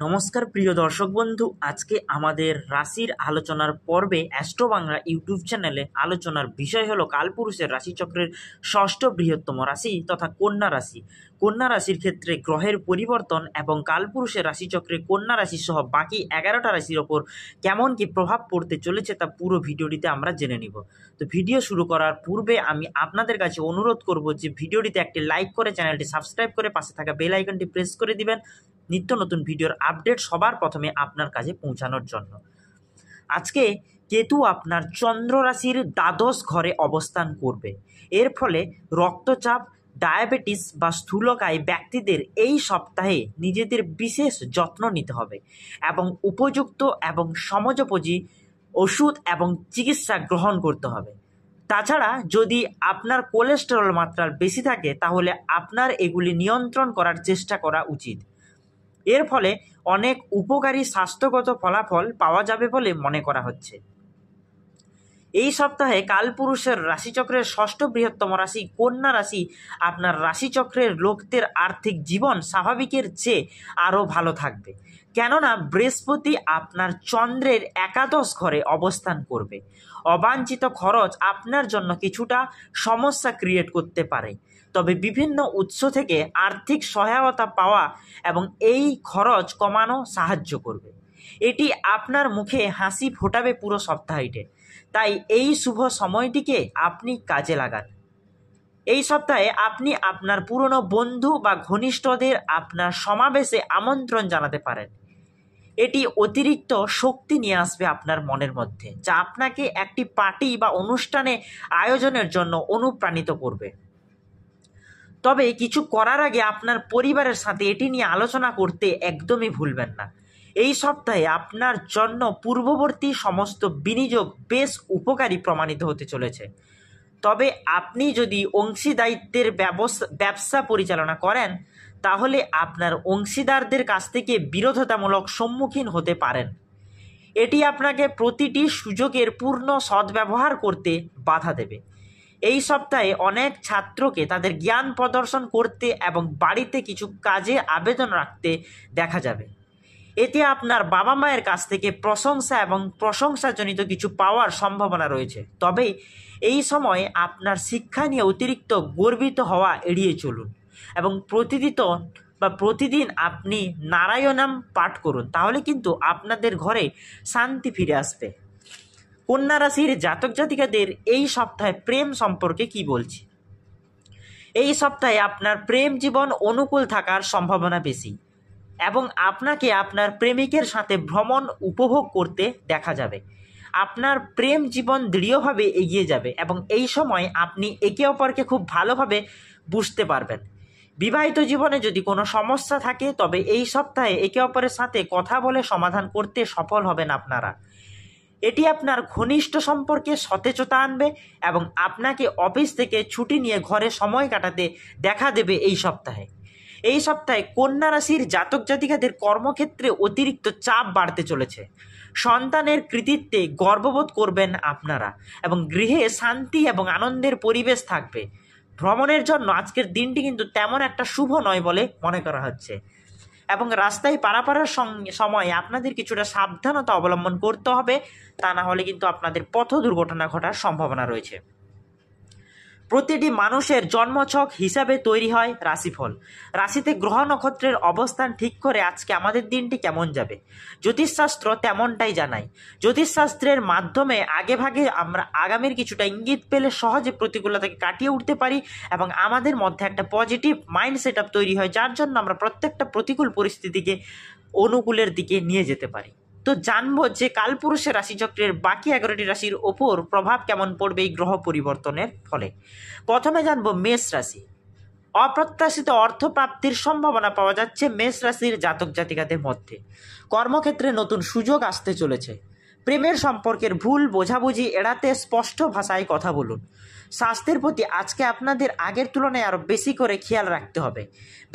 নমস্কার প্রিয় দর্শক বন্ধু, আজকে আমাদের রাশির আলোচনার পর্বে অ্যাস্ট্রো বাংলা ইউটিউব চ্যানেলে আলোচনার বিষয় হলো কালপুরুষের রাশিচক্রের ষষ্ঠ বৃহত্তম রাশি তথা কন্যা রাশি। কন্যা রাশির ক্ষেত্রে গ্রহের পরিবর্তন এবং কালপুরুষের রাশিচক্রে কন্যা রাশি সহ বাকি 11টা রাশির ওপর কেমন কি প্রভাব পড়তে চলেছে তা পুরো ভিডিওটিতে আমরা জেনে নিব। তো ভিডিও শুরু করার পূর্বে আমি আপনাদের কাছে অনুরোধ করব যে ভিডিওটিতে একটি লাইক করে চ্যানেলটি সাবস্ক্রাইব করে পাশে থাকা বেল আইকনটি প্রেস করে দিবেন নিত্য নতুন ভিডিওর আপডেট সবার প্রথমে আপনার কাছে পৌঁছানোর জন্য। আজকে কেতু আপনার চন্দ্র রাশির দ্বাদশ ঘরে অবস্থান করবে। এর ফলে রক্তচাপ, ডায়াবেটিস বা স্থূলকায় ব্যক্তিদের এই সপ্তাহে নিজেদের বিশেষ যত্ন নিতে হবে এবং উপযুক্ত এবং সমযোপযোগী ওষুধ এবং চিকিৎসা গ্রহণ করতে হবে। তাছাড়া যদি আপনার কোলেস্টেরল মাত্রা বেশি থাকে তাহলে আপনার এগুলি নিয়ন্ত্রণ করার চেষ্টা করা উচিত। এর ফলে অনেক উপকারী স্বাস্থ্যগত ফলাফল পাওয়া যাবে বলে মনে করা হচ্ছে। এই সপ্তাহে কালপুরুষের রাশিচক্রের ষষ্ঠ বৃহত্তম রাশি কন্যা রাশি আপনার রাশিচক্রের লোকদের আর্থিক জীবন স্বাভাবিকের চেয়ে আরও ভালো থাকবে, কেননা বৃহস্পতি আপনার চন্দ্রের একাদশ ঘরে অবস্থান করবে। অবাঞ্ছিত খরচ আপনার জন্য কিছুটা সমস্যা ক্রিয়েট করতে পারে, তবে বিভিন্ন উৎস থেকে আর্থিক সহায়তা পাওয়া এবং এই খরচ কমানো সাহায্য করবে। এটি আপনার মুখে হাসি ফোটাবে পুরো সপ্তাহটিতে, তাই এই শুভ সময়টিকে আপনি কাজে লাগান। এই সপ্তাহে আপনি আপনার পুরনো বন্ধু বা ঘনিষ্ঠদের আপনার সমাবেশে আমন্ত্রণ জানাতে পারেন। এটি অতিরিক্ত শক্তি নিয়ে আসবে আপনার মনের মধ্যে, যা আপনাকে একটি পার্টি বা অনুষ্ঠানে আয়োজনের জন্য অনুপ্রাণিত করবে। তবে কিছু করার আগে আপনার পরিবারের সাথে এটি নিয়ে আলোচনা করতে একদমই ভুলবেন না। এই সপ্তাহে আপনার জন্য পূর্ববর্তী সমস্ত বিনিয়োগ বেশ উপকারী প্রমাণিত হতে চলেছে। তবে আপনি যদি অংশীদারিত্বের ব্যবসা পরিচালনা করেন তাহলে আপনার অংশীদারদের কাছ থেকে বিরোধিতামূলক সম্মুখীন হতে পারেন। এটি আপনাকে প্রতিটি সুযোগের পূর্ণ সদ্ব্যবহার করতে বাধা দেবে। এই সপ্তাহে অনেক ছাত্রকে তাদের জ্ঞান প্রদর্শন করতে এবং বাড়িতে কিছু কাজে আবেদন রাখতে দেখা যাবে। এতে আপনার বাবা মায়ের কাছ থেকে প্রশংসা এবং প্রশংসাজনিত কিছু পাওয়ার সম্ভাবনা রয়েছে। তবে এই সময় আপনার শিক্ষা নিয়ে অতিরিক্ত গর্বিত হওয়া এড়িয়ে চলুন এবং প্রতিদিন আপনি নারায়ণাম পাঠ করুন, তাহলে কিন্তু আপনাদের ঘরে শান্তি ফিরে আসবে। কন্যা রাশির জাতক জাতিকাদের এই সপ্তাহে প্রেম সম্পর্কে কি বলছি। এই সপ্তাহে আপনার প্রেম জীবন অনুকূল থাকার সম্ভাবনা বেশি এবং আপনাকে আপনার প্রেমিকের সাথে ভ্রমণ উপভোগ করতে দেখা যাবে। আপনার প্রেম জীবন দৃঢ়ভাবে এগিয়ে যাবে এবং এই সময় আপনি একে অপরকে খুব ভালোভাবে বুঝতে পারবেন। বিবাহিত জীবনে যদি কোনো সমস্যা থাকে তবে এই সপ্তাহে একে অপরের সাথে কথা বলে সমাধান করতে সফল হবেন আপনারা। এটি আপনার ঘনিষ্ঠ সম্পর্কে সতেজতা আনবে এবং আপনাকে অফিস থেকে ছুটি নিয়ে ঘরে সময় কাটাতে দেখা দেবে। এই সপ্তাহে কন্যা রাশির জাতক জাতিকাদের কর্মক্ষেত্রে অতিরিক্ত চাপ বাড়তে চলেছে। সন্তানের কৃতিত্বে গর্ববোধ করবেন আপনারা এবং গৃহে শান্তি এবং আনন্দের পরিবেশ থাকবে। ভ্রমণের জন্য আজকের দিনটি কিন্তু তেমন একটা শুভ নয় বলে মনে করা হচ্ছে এবং রাস্তায় পারাপারের সময় আপনাদের কিছুটা সাবধানতা অবলম্বন করতে হবে, তা না হলে কিন্তু আপনাদের পথ দুর্ঘটনা ঘটার সম্ভাবনা রয়েছে। প্রতিটি মানুষের জন্মছক হিসাবে তৈরি হয় রাশিফল। রাশিতে গ্রহ নক্ষত্রের অবস্থান ঠিক করে আজকে আমাদের দিনটি কেমন যাবে। জ্যোতিষশাস্ত্র তেমনটাই জানায়। জ্যোতিষশাস্ত্রের মাধ্যমে আগেভাগে আমরা আগামীর কিছুটা ইঙ্গিত পেলে সহজে প্রতিকূলতাকে কাটিয়ে উঠতে পারি এবং আমাদের মধ্যে একটা পজিটিভ মাইন্ড সেট আপ তৈরি হয়, যার জন্য আমরা প্রত্যেকটা প্রতিকূল পরিস্থিতিকে অনুকূলের দিকে নিয়ে যেতে পারি। তো জানবো যে কালপুরুষের রাশিচক্রের বাকি 11টি রাশির ওপর প্রভাব কেমন পড়বে এই গ্রহ পরিবর্তনের ফলে। প্রথমে জানবো মেষ রাশি। অপ্রত্যাশিত অর্থপ্রাপ্তির সম্ভাবনা পাওয়া যাচ্ছে মেষ রাশির জাতক জাতিকাদের মধ্যে। কর্মক্ষেত্রে নতুন সুযোগ আসতে চলেছে। প্রেমের সম্পর্কের ভুল বোঝাবুঝি এড়াতে স্পষ্ট ভাষায় কথা বলুন। স্বাস্থ্যের প্রতি আজকে আপনাদের আগের তুলনায় আরও বেশি করে খেয়াল রাখতে হবে।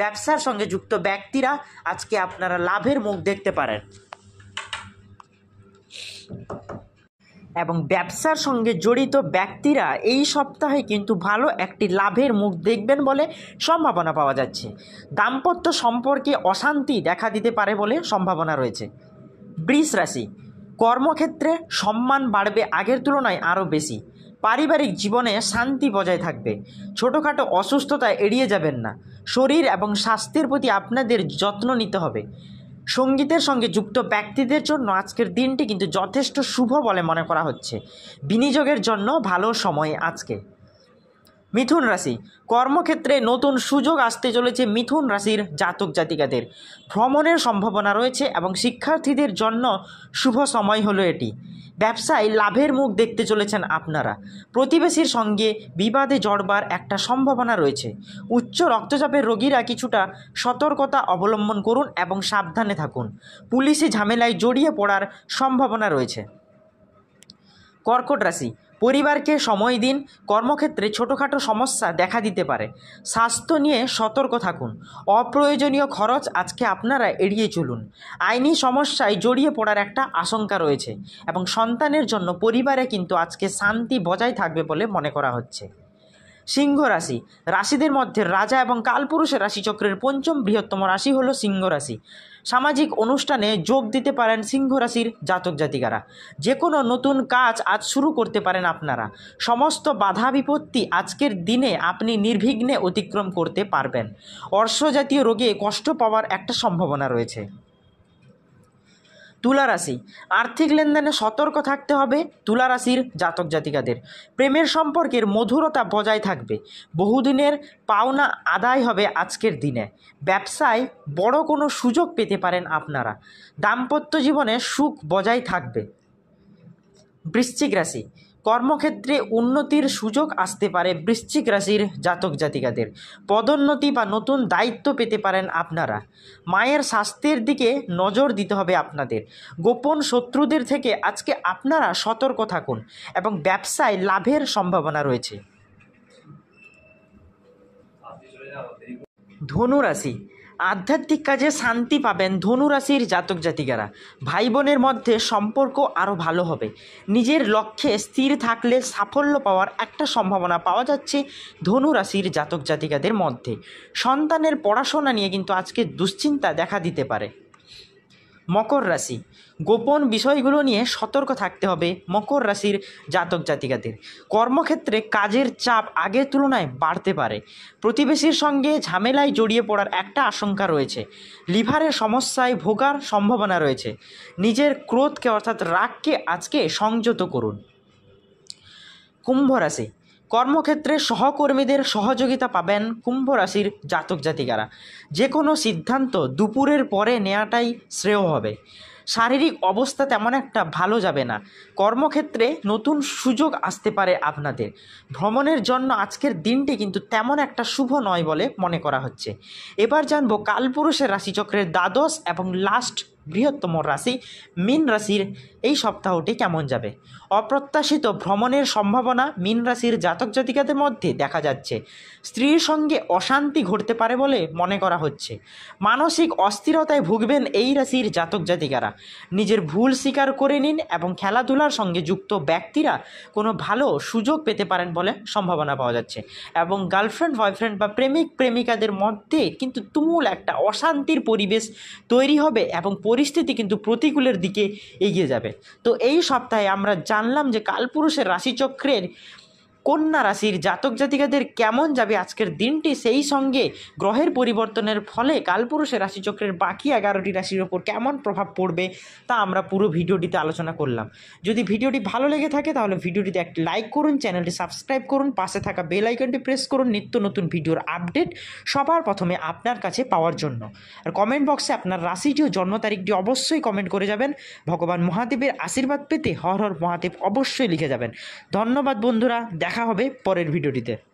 ব্যবসার সঙ্গে যুক্ত ব্যক্তিরা আজকে আপনারা লাভের মুখ দেখতে পারেন। এবং ব্যবসার সঙ্গে জড়িত ব্যক্তিরা এই সপ্তাহে কিন্তু ভালো একটি লাভের মুখ দেখবেন বলে সম্ভাবনা পাওয়া যাচ্ছে। দাম্পত্য সম্পর্কে অশান্তি দেখা দিতে পারে বলে সম্ভাবনা রয়েছে। বৃষ রাশি, কর্মক্ষেত্রে সম্মান বাড়বে আগের তুলনায় আরও বেশি। পারিবারিক জীবনে শান্তি বজায় থাকবে। ছোটোখাটো অসুস্থতা এড়িয়ে যাবেন না। শরীর এবং স্বাস্থ্যের প্রতি আপনাদের যত্ন নিতে হবে। সঙ্গীতের সঙ্গে যুক্ত ব্যক্তিদের জন্য আজকের দিনটি কিন্তু যথেষ্ট শুভ বলে মনে করা হচ্ছে। বিনিয়োগের জন্য ভালো সময় আজকে। মিথুন রাশি, কর্মক্ষেত্রে নতুন সুযোগ আসতে চলেছে মিথুন রাশির জাতক জাতিকাদের। ভ্রমণের সম্ভাবনা রয়েছে এবং শিক্ষার্থীদের জন্য শুভ সময় হলো এটি। ব্যবসায় লাভের মুখ দেখতে চলেছেন আপনারা। প্রতিবেশীর সঙ্গে বিবাদে জড়বার একটা সম্ভাবনা রয়েছে। উচ্চ রক্তচাপের রোগীরা কিছুটা সতর্কতা অবলম্বন করুন এবং সাবধানে থাকুন। পুলিশি ঝামেলায় জড়িয়ে পড়ার সম্ভাবনা রয়েছে। কর্কট রাশি, পরিবারকে সময় দিন। কর্মক্ষেত্রে ছোটোখাটো সমস্যা দেখা দিতে পারে। স্বাস্থ্য নিয়ে সতর্ক থাকুন। অপ্রয়োজনীয় খরচ আজকে আপনারা এড়িয়ে চলুন। আইনি সমস্যায় জড়িয়ে পড়ার একটা আশঙ্কা রয়েছে এবং সন্তানের জন্য পরিবারে কিন্তু আজকে শান্তি বজায় থাকবে বলে মনে করা হচ্ছে। সিংহ রাশি, রাশিদের মধ্যে রাজা এবং কালপুরুষের রাশিচক্রের পঞ্চম বৃহত্তম রাশি হলো সিংহ রাশি। সামাজিক অনুষ্ঠানে যোগ দিতে পারেন সিংহ রাশির জাতক জাতিকারা। যে কোনো নতুন কাজ আজ শুরু করতে পারেন আপনারা। সমস্ত বাধা বিপত্তি আজকের দিনে আপনি নির্বিঘ্নে অতিক্রম করতে পারবেন। অর্শজাতীয় রোগে কষ্ট পাওয়ার একটা সম্ভাবনা রয়েছে। তুলা রাশি, আর্থিক লেনদেনে সতর্ক থাকতে হবে তুলা রাশির জাতক জাতিকাদের। প্রেমের সম্পর্কের মধুরতা বজায় থাকবে। বহুদিনের পাওনা আদায় হবে আজকের দিনে। ব্যবসায় বড় কোনো সুযোগ পেতে পারেন আপনারা। দাম্পত্য জীবনে সুখ বজায় থাকবে। বৃশ্চিক রাশি, কর্মক্ষেত্রে উন্নতির সুযোগ আসতে পারে বৃশ্চিক রাশির জাতক জাতিকাদের। পদোন্নতি বা নতুন দায়িত্ব পেতে পারেন আপনারা। মায়ের স্বাস্থ্যের দিকে নজর দিতে হবে আপনাদের। গোপন শত্রুদের থেকে আজকে আপনারা সতর্ক থাকুন এবং ব্যবসায় লাভের সম্ভাবনা রয়েছে। ধনু রাশি, আধ্যাত্মিক কাজে শান্তি পাবেন ধনু রাশির জাতক জাতিকারা। ভাই বোনের মধ্যে সম্পর্ক আরও ভালো হবে। নিজের লক্ষ্যে স্থির থাকলে সাফল্য পাওয়ার একটা সম্ভাবনা পাওয়া যাচ্ছে ধনু রাশির জাতক জাতিকাদের মধ্যে। সন্তানের পড়াশোনা নিয়ে কিন্তু আজকে দুশ্চিন্তা দেখা দিতে পারে। মকর রাশি, গোপন বিষয়গুলো নিয়ে সতর্ক থাকতে হবে মকর রাশির জাতক জাতিকাদের। কর্মক্ষেত্রে কাজের চাপ আগের তুলনায় বাড়তে পারে। প্রতিবেশীর সঙ্গে ঝামেলায় জড়িয়ে পড়ার একটা আশঙ্কা রয়েছে। লিভারের সমস্যায় ভোগার সম্ভাবনা রয়েছে। নিজের ক্রোধকে অর্থাৎ রাগকে আজকে সংযত করুন। কুম্ভ রাশি, কর্মক্ষেত্রে সহকর্মীদের সহযোগিতা পাবেন কুম্ভ রাশির জাতক জাতিকারা। যে কোনো সিদ্ধান্ত দুপুরের পরে নেওয়াটাই শ্রেয় হবে। শারীরিক অবস্থা তেমন একটা ভালো যাবে না। কর্মক্ষেত্রে নতুন সুযোগ আসতে পারে আপনাদের। ভ্রমণের জন্য আজকের দিনটি কিন্তু তেমন একটা শুভ নয় বলে মনে করা হচ্ছে। এবার জানবো কালপুরুষের রাশিচক্রের দ্বাদশ এবং লাস্ট বৃহত্তম রাশি মীন রাশির এই সপ্তাহটি কেমন যাবে। অপ্রত্যাশিত ভ্রমণের সম্ভাবনা মীন রাশির জাতক জাতিকাদের মধ্যে দেখা যাচ্ছে। স্ত্রীর সঙ্গে অশান্তি ঘটতে পারে বলে মনে করা হচ্ছে। মানসিক অস্থিরতায় ভুগবেন এই রাশির জাতক জাতিকারা। নিজের ভুল স্বীকার করে নিন এবং খেলাধুলার সঙ্গে যুক্ত ব্যক্তিরা কোনো ভালো সুযোগ পেতে পারেন বলে সম্ভাবনা পাওয়া যাচ্ছে। এবং গার্লফ্রেন্ড বয়ফ্রেন্ড বা প্রেমিক প্রেমিকাদের মধ্যে কিন্তু তুমুল একটা অশান্তির পরিবেশ তৈরি হবে এবং পরিস্থিতি কিন্তু প্রতিকূলের দিকে এগিয়ে যাবে। তো এই সপ্তাহে আমরা জানলাম যে কালপুরুষের রাশিচক্রের কন্যা রাশির জাতক জাতিকাদের কেমন যাবে আজকের দিনটি, সেই সঙ্গে গ্রহের পরিবর্তনের ফলে কালপুরুষের রাশিচক্রের বাকি 11টি রাশির ওপর কেমন প্রভাব পড়বে তা আমরা পুরো ভিডিওটিতে আলোচনা করলাম। যদি ভিডিওটি ভালো লেগে থাকে তাহলে ভিডিওটিতে একটি লাইক করুন, চ্যানেলটি সাবস্ক্রাইব করুন, পাশে থাকা বেল আইকনটি প্রেস করুন নিত্য নতুন ভিডিওর আপডেট সবার প্রথমে আপনার কাছে পাওয়ার জন্য। আর কমেন্ট বক্সে আপনার রাশিটি ও জন্ম তারিখটি অবশ্যই কমেন্ট করে যাবেন। ভগবান মহাদেবের আশীর্বাদ পেতে হর হর মহাদেব অবশ্যই লিখে যাবেন। ধন্যবাদ বন্ধুরা, দেখা হবে পরের ভিডিওটিতে।